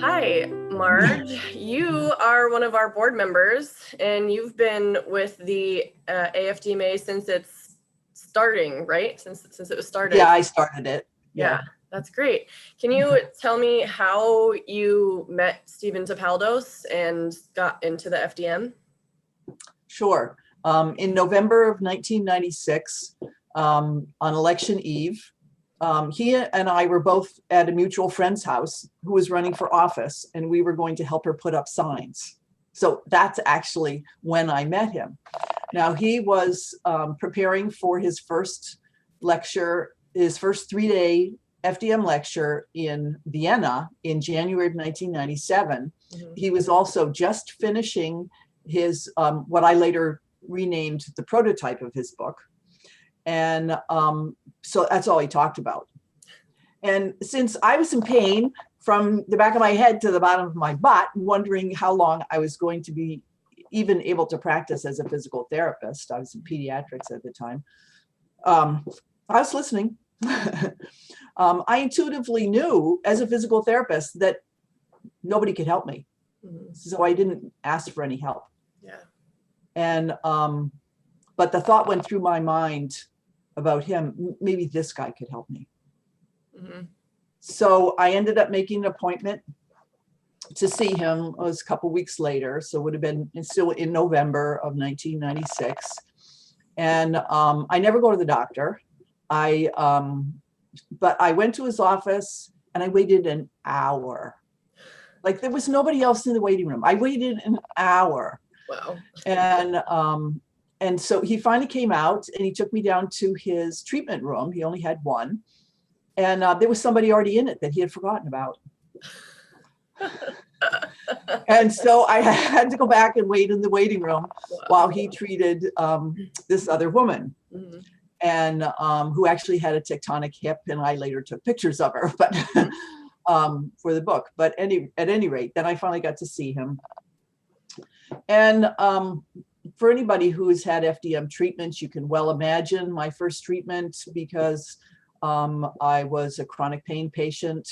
Hi, Marge. You are one of our board members, and you've been with the AFDMA since it's starting, right? Since it was started. Yeah, I started it. Yeah, that's great. Can you tell me how you met Stephen Tapaldos and got into the FDM? Sure. In November of 1996, on election eve, he and I were both at a mutual friend's house who was running for office, and we were going to help her put up signs. So that's actually when I met him. Now, he was preparing for his first lecture, his first 3-day FDM lecture in Vienna in January of 1997. Mm-hmm. He was also just finishing his, what I later renamed the prototype of his book. And so that's all he talked about. And since I was in pain from the back of my head to the bottom of my butt, wondering how long I was going to be even able to practice as a physical therapist, I was in pediatrics at the time, I was listening. I intuitively knew as a physical therapist that nobody could help me. Mm-hmm. So I didn't ask for any help. Yeah. And, but the thought went through my mind about him, maybe this guy could help me. Mm-hmm. So I ended up making an appointment to see him. It was a couple weeks later, so it would have been still in November of 1996. And I never go to the doctor. But I went to his office and I waited an hour. Like there was nobody else in the waiting room. I waited an hour. Wow. And so he finally came out and he took me down to his treatment room. He only had one. And there was somebody already in it that he had forgotten about. And so I had to go back and wait in the waiting room while he treated this other woman. Mm-hmm. And who actually had a tectonic hip, and I later took pictures of her, but for the book. But at any rate, then I finally got to see him. And for anybody who has had FDM treatments, you can well imagine my first treatment, because I was a chronic pain patient,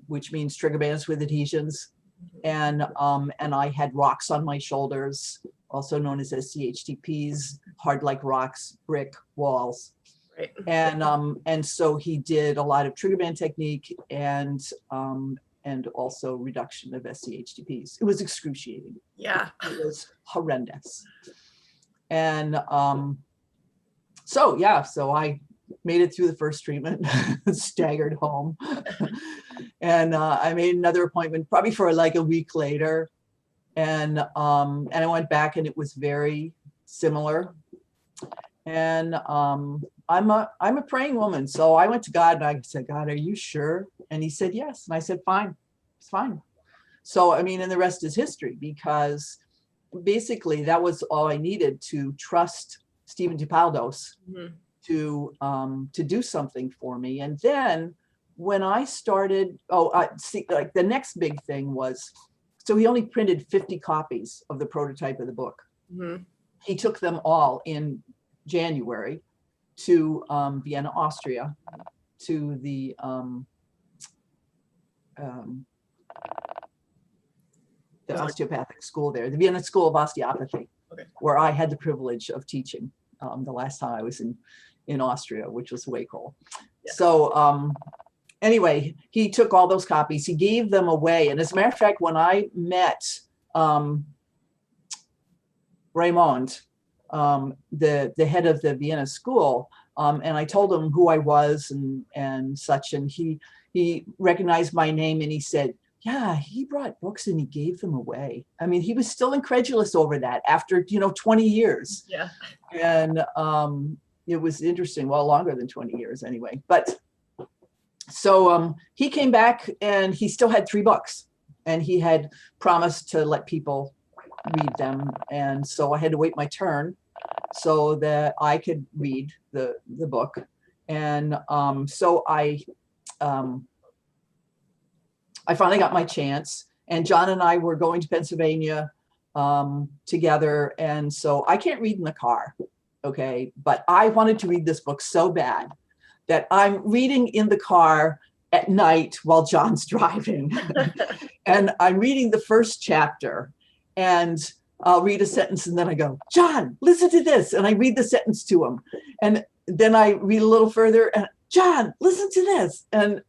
which means trigger bands with adhesions, and I had rocks on my shoulders, also known as SCHTPs, hard like rocks, brick walls. Right. And so he did a lot of trigger band technique and also reduction of SCHTPs. It was excruciating. Yeah. It was horrendous. And so I made it through the first treatment, staggered home. And I made another appointment probably for like a week later. And I went back and it was very similar. And I'm a praying woman. So I went to God and I said, God, are you sure? And he said, yes. And I said, fine, it's fine. So, I mean, and the rest is history, because basically that was all I needed to trust Stephen Tapaldos to do something for me. And then when I started, like the next big thing was, so he only printed 50 copies of the prototype of the book. Mm-hmm. He took them all in January to Vienna, Austria, to the osteopathic school there, the Vienna School of Osteopathy, where I had the privilege of teaching the last time I was in Austria, which was way cool. Yeah. So anyway, he took all those copies, he gave them away. And as a matter of fact, when I met Raymond, the head of the Vienna school, and I told him who I was and such, and he recognized my name and he said, yeah, he brought books and he gave them away. I mean, he was still incredulous over that after, 20 years. Yeah. And it was interesting, well, longer than 20 years anyway. But so he came back and he still had 3 books and he had promised to let people read them. And so I had to wait my turn so that I could read the book. And so I finally got my chance, and John and I were going to Pennsylvania together. And so I can't read in the car. Okay. But I wanted to read this book so bad that I'm reading in the car at night while John's driving. And I'm reading the first chapter, and I'll read a sentence and then I go, John, listen to this. And I read the sentence to him. And then I read a little further and John, listen to this. And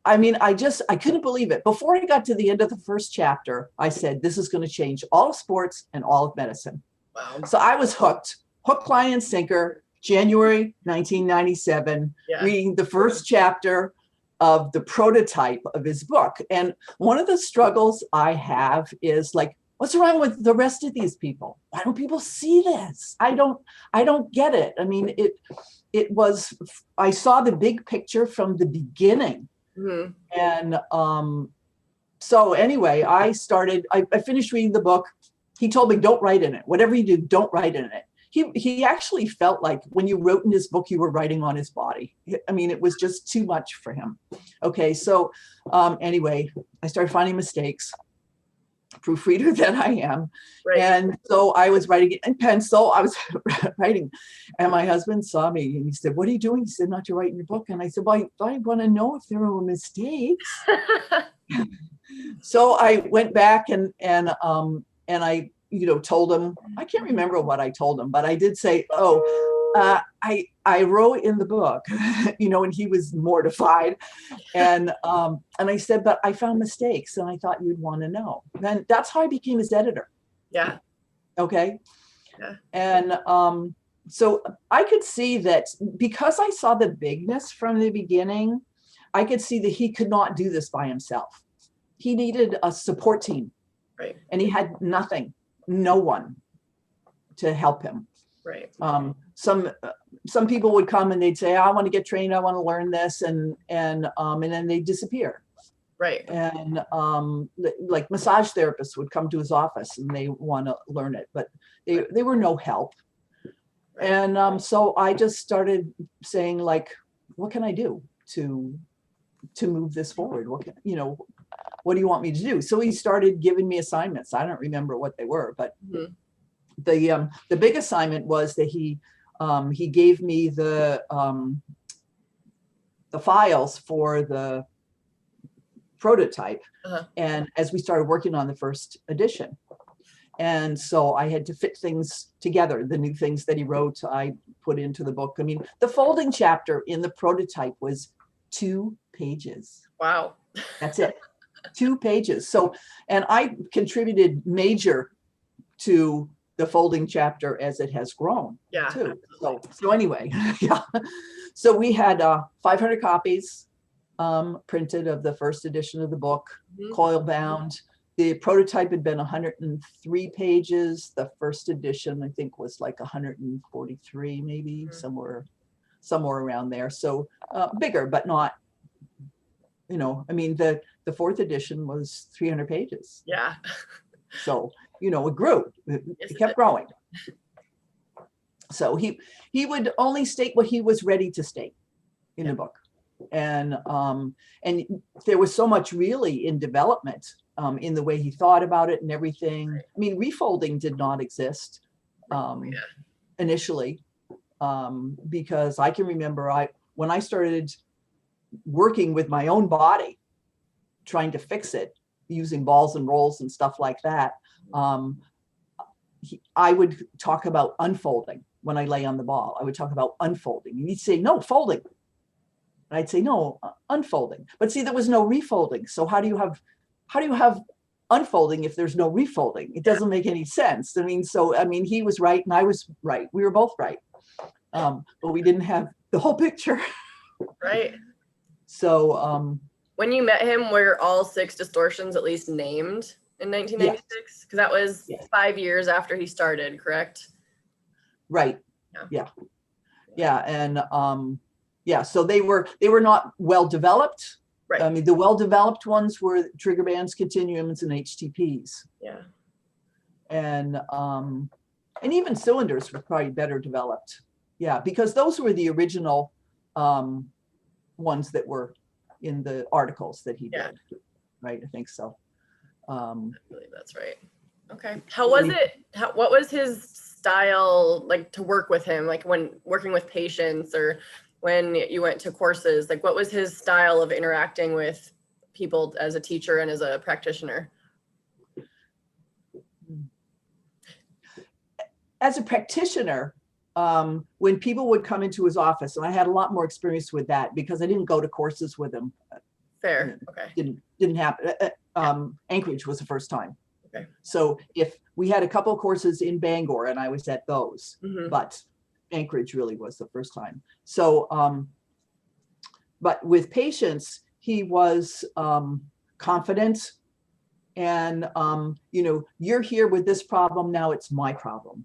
I mean, I couldn't believe it. Before I got to the end of the first chapter, I said, this is going to change all of sports and all of medicine. Wow. So I was hooked, hook, line, and sinker, January 1997, reading the first chapter of the prototype of his book. And one of the struggles I have is like, what's wrong with the rest of these people? Why don't people see this? I don't get it. I mean, I saw the big picture from the beginning. Mm-hmm. And so anyway, I finished reading the book. He told me, don't write in it. Whatever you do, don't write in it. He actually felt like when you wrote in his book, you were writing on his body. I mean, it was just too much for him. Okay, so anyway, I started finding mistakes, proofreader that I am. Right. And so I was writing it in pencil. I was writing, and my husband saw me and he said, what are you doing? He said, not to write in your book. And I said, well, I want to know if there were mistakes. So I went back and I, told him, I can't remember what I told him, but I did say, I wrote in the book, and he was mortified. And I said, but I found mistakes and I thought you'd want to know. And that's how I became his editor. Yeah. Okay. Yeah. And so I could see that because I saw the bigness from the beginning, I could see that he could not do this by himself. He needed a support team. Right. And he had no one to help him. Right. Some people would come and they'd say, I want to get trained, I want to learn this, and then they disappear. Right. And like massage therapists would come to his office and they want to learn it, but they were no help. Right. And so I just started saying, like, what can I do to move this forward? What do you want me to do? So he started giving me assignments. I don't remember what they were, but mm-hmm. The big assignment was that he gave me the files for the prototype. Uh-huh. And as we started working on the first edition, and so I had to fit things together. The new things that he wrote, I put into the book. I mean, the folding chapter in the prototype was 2 pages. Wow. That's it. 2 pages. So, and I contributed major to the folding chapter as it has grown too. So anyway, yeah. So we had 500 copies printed of the first edition of the book, mm-hmm. coil bound. The prototype had been 103 pages. The first edition, I think, was like 143, maybe mm-hmm. somewhere around there. So bigger, but not, I mean, the 4th edition was 300 pages. Yeah. So, it grew. It kept growing. So he would only state what he was ready to state in the book. And there was so much really in development in the way he thought about it and everything. Right. I mean, refolding did not exist initially because I can remember when I started working with my own body, trying to fix it using balls and rolls and stuff like that. I would talk about unfolding when I lay on the ball. I would talk about unfolding. And he'd say, no, folding. And I'd say, no, unfolding. But see, there was no refolding. So how do you have unfolding if there's no refolding? It doesn't make any sense. I mean, he was right and I was right. We were both right. But we didn't have the whole picture. Right. So when you met him, were all 6 distortions at least named in 1996? Because that was 5 years after he started, correct? Right. Yeah. And so they were not well developed. Right. I mean, the well developed ones were trigger bands, continuums, and HTPs. Yeah. And even cylinders were probably better developed. Yeah, because those were the original ones that were in the articles that he did. Right, I think so. I believe that's right. Okay. How was it? What was his style like to work with him? Like when working with patients, or when you went to courses? Like, what was his style of interacting with people as a teacher and as a practitioner? As a practitioner, when people would come into his office, and I had a lot more experience with that because I didn't go to courses with him. Fair. Okay. Didn't happen. Anchorage was the first time. Okay. So if we had a couple of courses in Bangor and I was at those, but Anchorage really was the first time. So, but with patients, he was confident and, you know, you're here with this problem. Now it's my problem.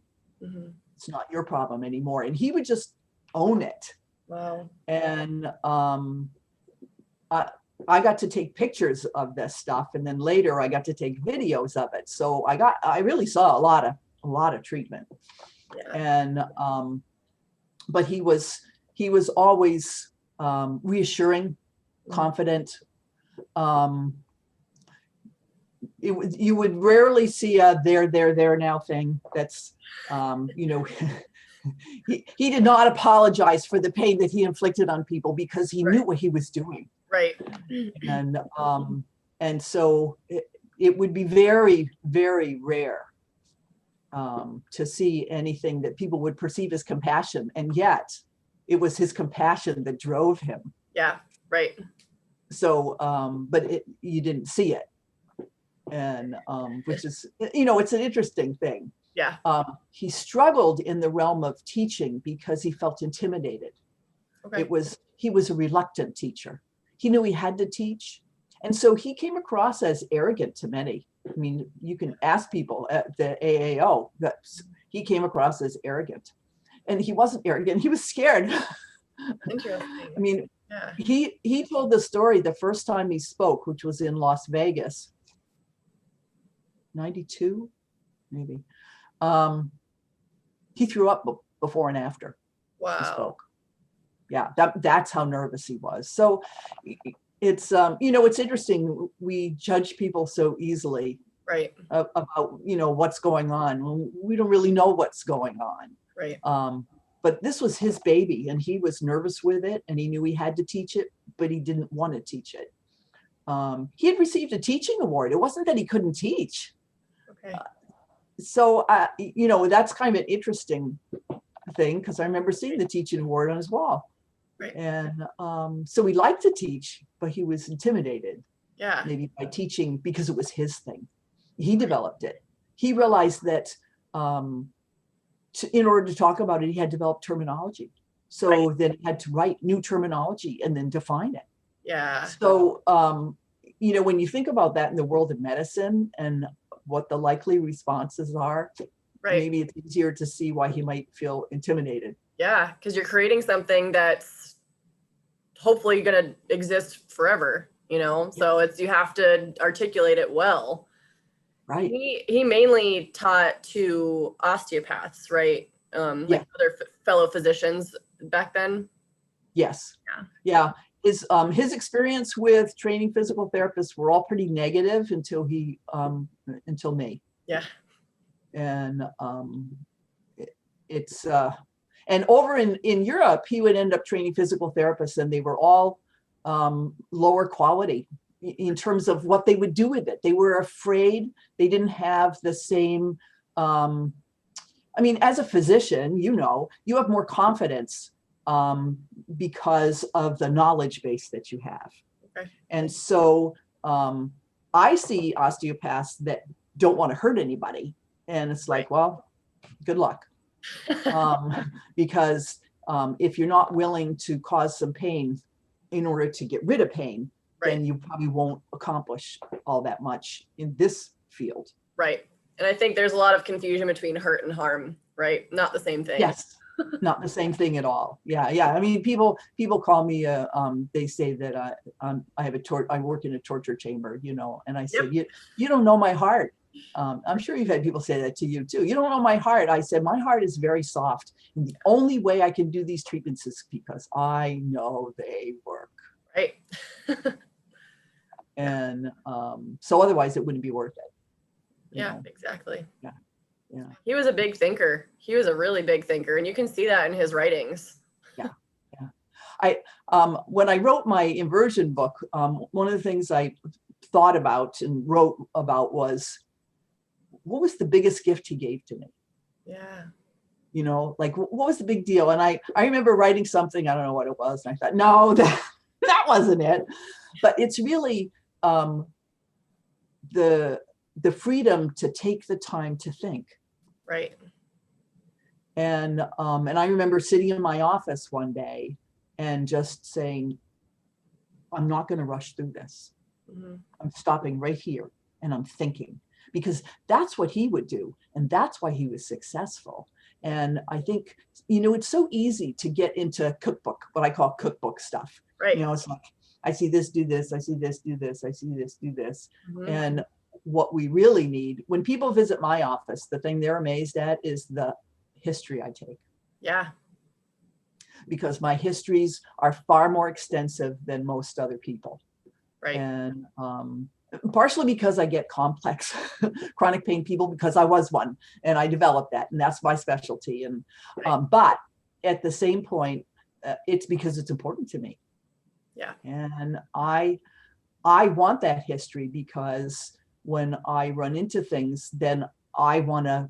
It's not your problem anymore. And he would just own it. Wow. And I got to take pictures of this stuff, and then later I got to take videos of it. So I really saw a lot of treatment. Yeah. And but he was always reassuring, confident. You would rarely see a there now thing. That's you know, he did not apologize for the pain that he inflicted on people because he knew what he was doing. Right. And so it would be very, very rare to see anything that people would perceive as compassion. And yet it was his compassion that drove him. Yeah. Right. So, but you didn't see it. And which is, you know, it's an interesting thing. Yeah. He struggled in the realm of teaching because he felt intimidated. Okay. He was a reluctant teacher. He knew he had to teach. And so he came across as arrogant to many. I mean, you can ask people at the AAO that he came across as arrogant. And he wasn't arrogant, he was scared. Interesting. I mean, yeah. He told the story the first time he spoke, which was in Las Vegas, 92, maybe. He threw up before and after Wow. he spoke. Yeah, that's how nervous he was. So it's, you know, it's interesting. We judge people so easily, right, about, you know, what's going on. We don't really know what's going on. Right. But this was his baby and he was nervous with it and he knew he had to teach it, but he didn't want to teach it. He had received a teaching award. It wasn't that he couldn't teach. Okay. So, you know, that's kind of an interesting thing because I remember seeing the teaching award on his wall. Right. And so he liked to teach, but he was intimidated. Yeah. Maybe by teaching because it was his thing. He developed it. He realized that in order to talk about it, he had developed terminology. So then he had to write new terminology and then define it. Yeah. So, you know, when you think about that in the world of medicine and what the likely responses are, maybe it's easier to see why he might feel intimidated. Yeah, because you're creating something that's hopefully going to exist forever, you know? So it's, you have to articulate it well. Right. He mainly taught to osteopaths, right? Like other fellow physicians back then. Yes. Yeah. His experience with training physical therapists were all pretty negative until me. Yeah. And and over in Europe, he would end up training physical therapists and they were all lower quality in terms of what they would do with it. They were afraid. They didn't have the same, I mean, as a physician, you know, you have more confidence because of the knowledge base that you have. Okay. And so I see osteopaths that don't want to hurt anybody. And it's like, well, good luck. Because if you're not willing to cause some pain in order to get rid of pain, then you probably won't accomplish all that much in this field. Right. And I think there's a lot of confusion between hurt and harm, right? Not the same thing. Yes. Not the same thing at all. Yeah. Yeah. I mean, people call me, they say that I work in a torture chamber, you know, and I said, you don't know my heart. I'm sure you've had people say that to you too. You don't know my heart. I said, my heart is very soft. And the only way I can do these treatments is because I know they work. Right. And so otherwise it wouldn't be worth it. Yeah, exactly. Yeah. Yeah. He was a big thinker. He was a really big thinker. And you can see that in his writings. Yeah. Yeah. When I wrote my inversion book, one of the things I thought about and wrote about was, what was the biggest gift he gave to me? Yeah. You know, like, what was the big deal? And I remember writing something, I don't know what it was. And I thought, no, that wasn't it. But it's really the freedom to take the time to think. Right. And I remember sitting in my office one day and just saying, I'm not going to rush through this. I'm stopping right here and I'm thinking, because that's what he would do. And that's why he was successful. And I think, you know, it's so easy to get into cookbook, what I call cookbook stuff. Right. You know, it's like, I see this, do this, I see this, do this, I see this, do this. And what we really need, when people visit my office, the thing they're amazed at is the history I take. Yeah. Because my histories are far more extensive than most other people. Right. And partially because I get complex chronic pain people, because I was one and I developed that, and that's my specialty. And but at the same point, it's because it's important to me. Yeah. And I want that history, because when I run into things, then I want to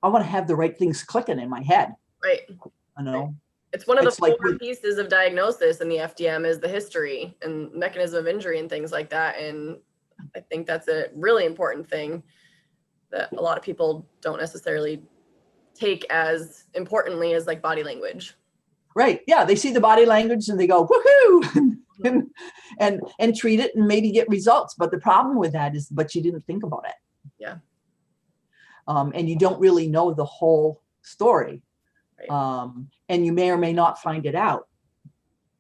have the right things clicking in my head. Right. You know, it's one of the like four pieces of diagnosis in the FDM is the history and mechanism of injury and things like that. And I think that's a really important thing that a lot of people don't necessarily take as importantly as like body language. Right. Yeah. They see the body language and they go, woohoo, and treat it and maybe get results. But the problem with that is, but you didn't think about it. Yeah. And you don't really know the whole story. Right. And you may or may not find it out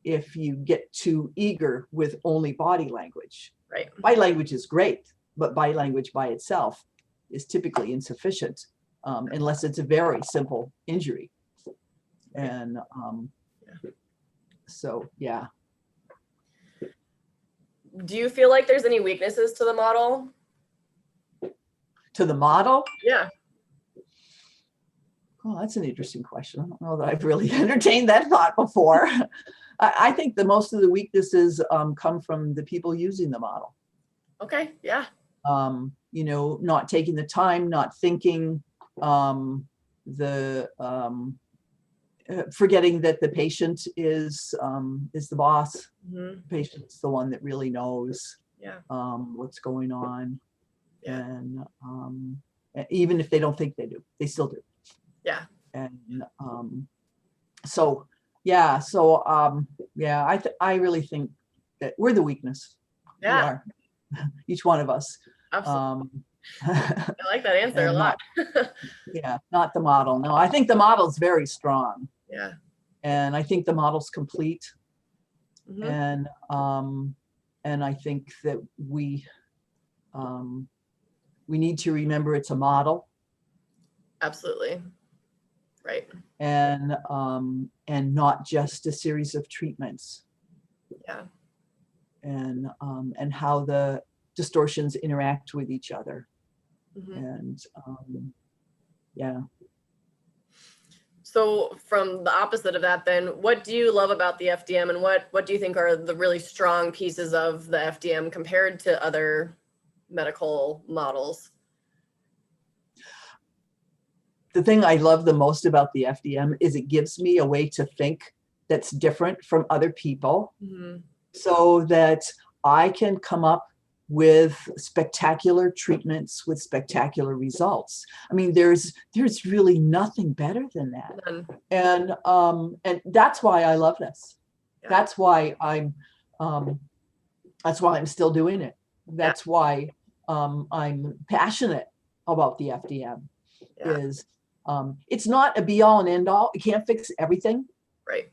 if you get too eager with only body language. Right. Body language is great, but body language by itself is typically insufficient, unless it's a very simple injury. And so, yeah. Do you feel like there's any weaknesses to the model? To the model? Yeah. Oh, that's an interesting question. I don't know that I've really entertained that thought before. I think the most of the weaknesses come from the people using the model. Okay. Yeah. You know, not taking the time, not thinking, forgetting that the patient is the boss. The patient's the one that really knows what's going on. Yeah. And even if they don't think they do, they still do. Yeah. And so yeah, I really think that we're the weakness. Yeah. We are. Each one of us. Absolutely. I like that answer a lot. Not the model. No, I think the model's very strong. Yeah. And I think the model's complete. Mm-hmm. And I think that we need to remember it's a model. Absolutely. Right. And not just a series of treatments. Yeah. And how the distortions interact with each other. And yeah. So from the opposite of that, then, what do you love about the FDM, and what do you think are the really strong pieces of the FDM compared to other medical models? The thing I love the most about the FDM is it gives me a way to think that's different from other people, so that I can come up with spectacular treatments with spectacular results. I mean, there's really nothing better than that. And that's why I love this. Yeah. That's why I'm still doing it. That's why I'm passionate about the FDM. Is it's not a be all and end all. It can't fix everything. Right.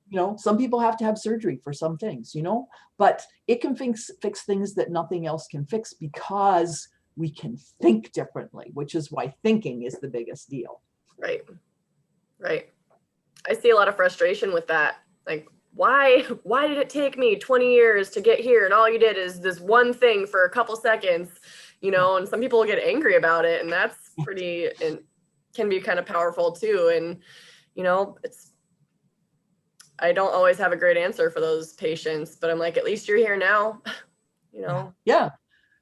You know, some people have to have surgery for some things, you know, but it can fix things that nothing else can fix, because we can think differently, which is why thinking is the biggest deal. Right. Right. I see a lot of frustration with that. Like, why did it take me 20 years to get here? And all you did is this one thing for a couple seconds, you know, and some people get angry about it, and that's can be kind of powerful too. And, you know, I don't always have a great answer for those patients, but I'm like, at least you're here now, you know? Yeah.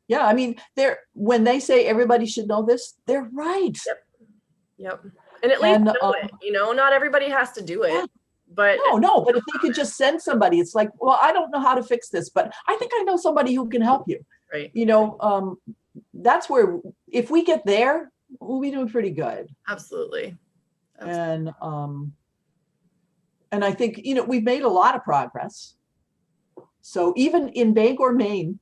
Yeah. I mean, when they say everybody should know this, they're right. Yep. And at least And, know it, you know, not everybody has to do yeah. it, but No, but if they could just send somebody, it's like, well, I don't know how to fix this, but I think I know somebody who can help you. right. You know, that's where, if we get there, we'll be doing pretty good. Absolutely. And I think, you know, we've made a lot of progress. So even in Bangor, Maine,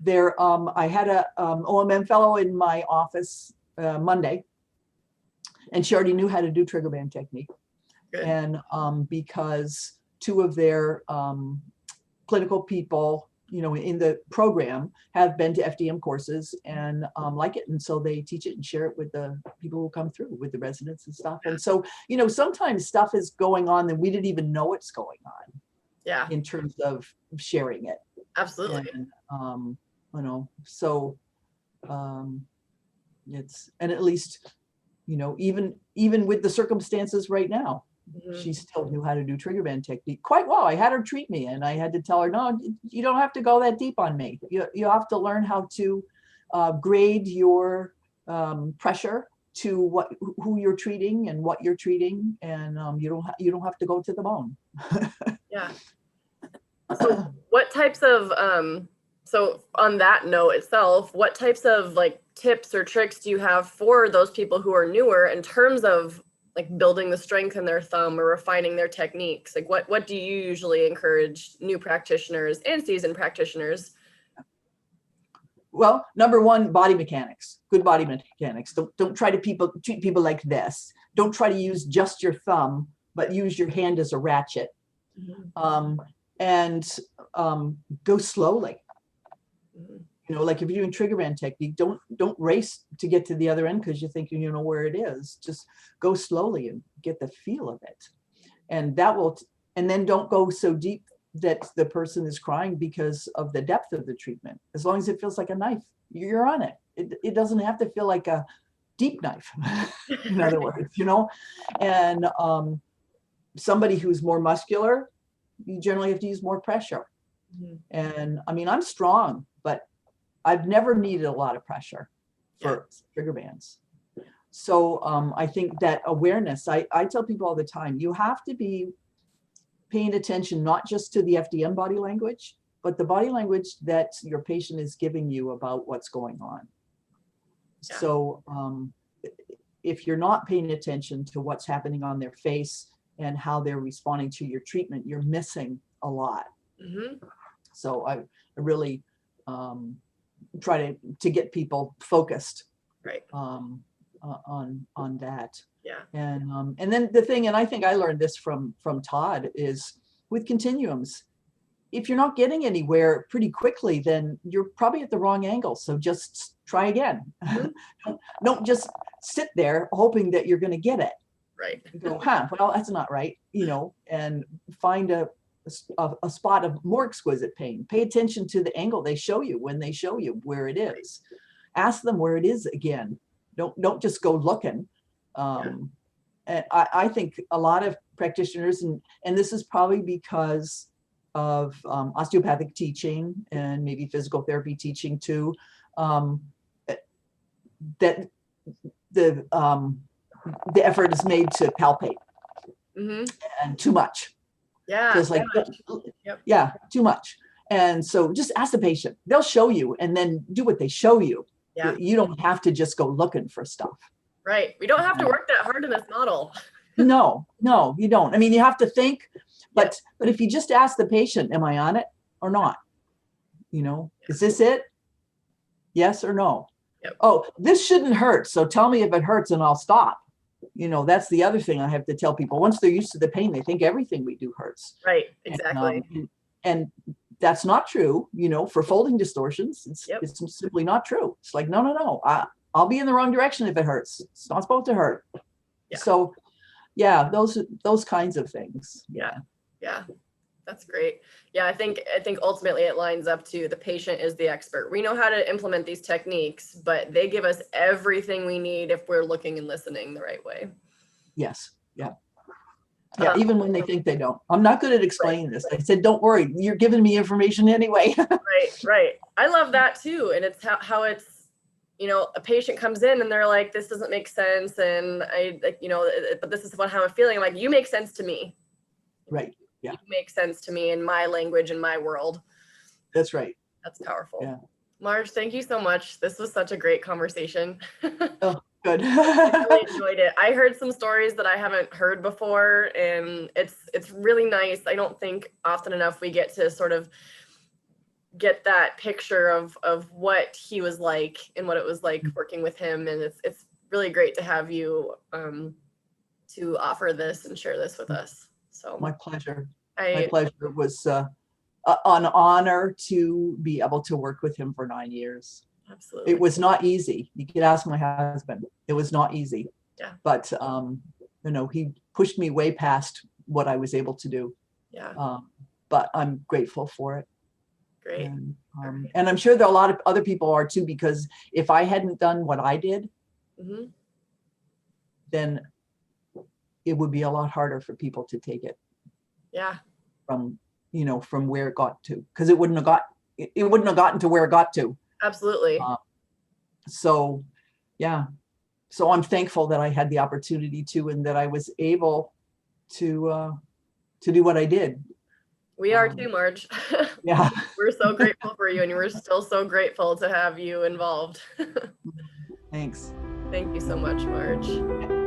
I had a OMM fellow in my office Monday, and she already knew how to do trigger band technique. Good. And because two of their clinical people, you know, in the program have been to FDM courses and like it. And so they teach it and share it with the people who come through, with the residents and stuff. And so, you know, sometimes stuff is going on that we didn't even know it's going on. Yeah. In terms of sharing it. Absolutely. And, you know, so it's, and at least, you know, even with the circumstances right now, she still knew how to do trigger band technique quite well. I had her treat me and I had to tell her, no, you don't have to go that deep on me. You have to learn how to grade your pressure to who you're treating and what you're treating. And you don't have to go to the bone. Yeah. So what types of, so on that note itself, what types of like tips or tricks do you have for those people who are newer in terms of like building the strength in their thumb or refining their techniques? Like what do you usually encourage new practitioners and seasoned practitioners? Well, number one, body mechanics, good body mechanics. Don't try to treat people like this. Don't try to use just your thumb, but use your hand as a ratchet. And go slowly. You know, like if you're doing trigger band technique, don't race to get to the other end because you're thinking you know where it is. Just go slowly and get the feel of it. And that will, and then don't go so deep that the person is crying because of the depth of the treatment. As long as it feels like a knife, you're on it. It doesn't have to feel like a deep knife, in other words, you know. And somebody who's more muscular, you generally have to use more pressure. And I mean, I'm strong, but I've never needed a lot of pressure for trigger bands. So I think that awareness, I tell people all the time, you have to be paying attention, not just to the FDM body language, but the body language that your patient is giving you about what's going on. Yeah. So if you're not paying attention to what's happening on their face and how they're responding to your treatment, you're missing a lot. So I really try to get people focused on that. Yeah. And then the thing, and I think I learned this from Todd, is with continuums, if you're not getting anywhere pretty quickly, then you're probably at the wrong angle. So just try again. Don't just sit there hoping that you're going to get it. Right. You go, well, that's not right, you know, and find a spot of more exquisite pain. Pay attention to the angle they show you when they show you where it is. Ask them where it is again. Don't just go looking. And I think a lot of practitioners, and this is probably because of osteopathic teaching and maybe physical therapy teaching too, that the effort is made to palpate and too much. Yeah. So it's like, yeah, too much. And so just ask the patient. They'll show you and then do what they show you. Yeah. You don't have to just go looking for stuff. Right. We don't have to work that hard in this model. No, you don't. I mean, you have to think, but if you just ask the patient, am I on it or not? You know, is this it? Yes or no? Yep. Oh, this shouldn't hurt. So tell me if it hurts and I'll stop. You know, that's the other thing I have to tell people. Once they're used to the pain, they think everything we do hurts. Right. Exactly. And that's not true. You know, for folding distortions, it's simply not true. It's like, no. I'll be in the wrong direction if it hurts. It's not supposed to hurt. Yeah. So, yeah, those kinds of things. Yeah. That's great. Yeah, I think ultimately it lines up to the patient is the expert. We know how to implement these techniques, but they give us everything we need if we're looking and listening the right way. Yes. Yeah. Yeah, even when they think they don't. I'm not good at explaining this. I said, don't worry, you're giving me information anyway. Right. I love that too. And it's how it's, you know, a patient comes in and they're like, this doesn't make sense. And I, like, you know, but this is how I'm feeling. I'm like, you make sense to me. Right. Yeah. You make sense to me in my language, in my world. That's right. That's powerful. Yeah. Marge, thank you so much. This was such a great conversation. Oh, good. I really enjoyed it. I heard some stories that I haven't heard before, and it's really nice. I don't think often enough we get to sort of get that picture of what he was like and what it was like working with him. And it's really great to have you to offer this and share this with us. So My pleasure. My pleasure. It was an honor to be able to work with him for 9 years. Absolutely. It was not easy. You could ask my husband. It was not easy. Yeah. But you know, he pushed me way past what I was able to do. Yeah. But I'm grateful for it. Great. And I'm sure there are a lot of other people are too, because if I hadn't done what I did, then it would be a lot harder for people to take it. Yeah. From, you know, from where it got to, because it wouldn't have gotten to where it got to. Absolutely. So, yeah. So I'm thankful that I had the opportunity to, and that I was able to do what I did. We are too, Marge. Yeah. We're so grateful for you, and we're still so grateful to have you involved. Thanks. Thank you so much, Marge.